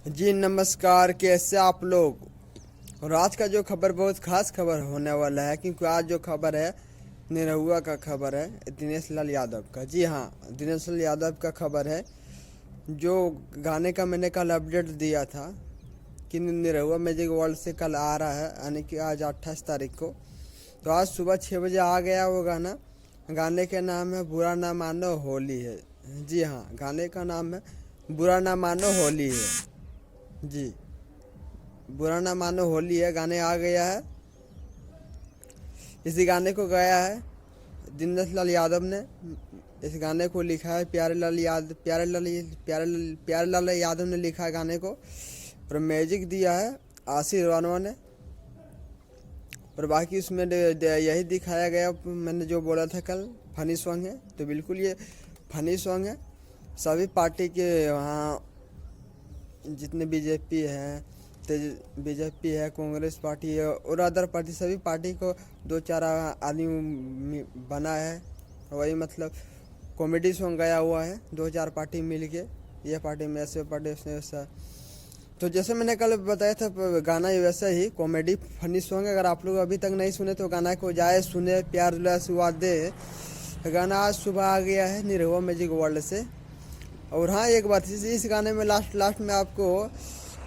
जी नमस्कार, कैसे आप लोग। और आज का जो खबर बहुत खास खबर होने वाला है, क्योंकि आज जो खबर है निरहुआ का खबर है, दिनेश लाल यादव का। जी हाँ, दिनेश लाल यादव का खबर है। जो गाने का मैंने कल अपडेट दिया था कि निरहुआ मैजिक वर्ल्ड से कल आ रहा है, यानी कि आज 28 तारीख को। तो आज सुबह 6 बजे आ गया वो गाना। गाने का नाम है बुरा ना मानो होली है। जी हाँ, गाने का नाम है बुरा ना मानो होली है। जी, बुरा ना मानो होली है, गाने आ गया है। इसी गाने को गाया है दिनेश लाल यादव ने। इस गाने को लिखा है प्यारे लाल यादव ने लिखा है गाने को। और म्यूजिक दिया है आशीष रानवा ने। और बाकी उसमें यही दिखाया गया, मैंने जो बोला था कल, फनी सॉन्ग है। तो बिल्कुल ये फनी सॉन्ग है। सभी पार्टी के वहाँ जितने बीजेपी है, बीजेपी है, कांग्रेस पार्टी है और अदर पार्टी, सभी पार्टी को दो चार आदमी बना है। वही मतलब कॉमेडी सॉन्ग गाया हुआ है, दो चार पार्टी मिल के। ये पार्टी में ऐसे, पार्टी उसने वैसा। तो जैसे मैंने कल बताया था, गाना ये वैसा ही कॉमेडी फनी सॉन्ग है। अगर आप लोग अभी तक नहीं सुने तो गाना को जाए सुने, प्यार दुला आशीर्वाद दे। गाना आज सुबह आ गया है निरहुआ मैजिक वर्ल्ड से। और हाँ, एक बात, इस गाने में लास्ट में आपको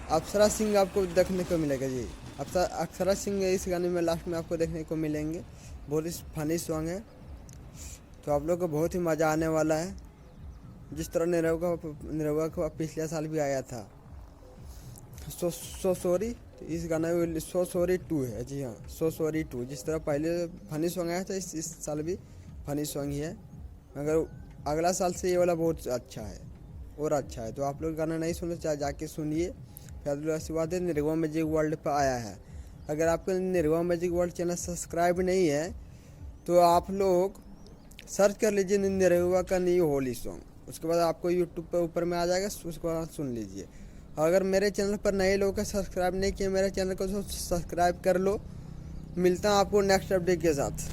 अप्सरा सिंह आपको देखने को मिलेगा। जी, अप्सरा सिंह इस गाने में लास्ट में आपको देखने को मिलेंगे। बहुत ही फनी सॉन्ग है, तो आप लोग को बहुत ही मज़ा आने वाला है। जिस तरह निरहुआ का पिछले साल भी आया था सो सॉरी, इस गाने में सो सॉरी 2 है। जी हाँ, सो सॉरी 2। जिस तरह पहले फनी सॉन्ग आया था, इस साल भी फनी सॉन्ग ही है। मगर अगला साल से ये वाला बहुत अच्छा है और अच्छा है। तो आप लोग गाना नहीं सुने, चाहे जाके सुनिए। प्यारे आशीर्वाद निरहुआ मैजिक वर्ल्ड पर आया है। अगर आपका Nirahua magic world channel subscribe नहीं है तो आप लोग सर्च कर लीजिए निरहुआ का न्यू होली सॉन्ग। उसके बाद आपको यूट्यूब पर ऊपर में आ जाएगा, उसको बाद सुन लीजिए। अगर मेरे चैनल पर नए लोग का सब्सक्राइब नहीं किए, मेरे चैनल को सब्सक्राइब कर लो। मिलता हूँ आपको नेक्स्ट अपडेट के साथ।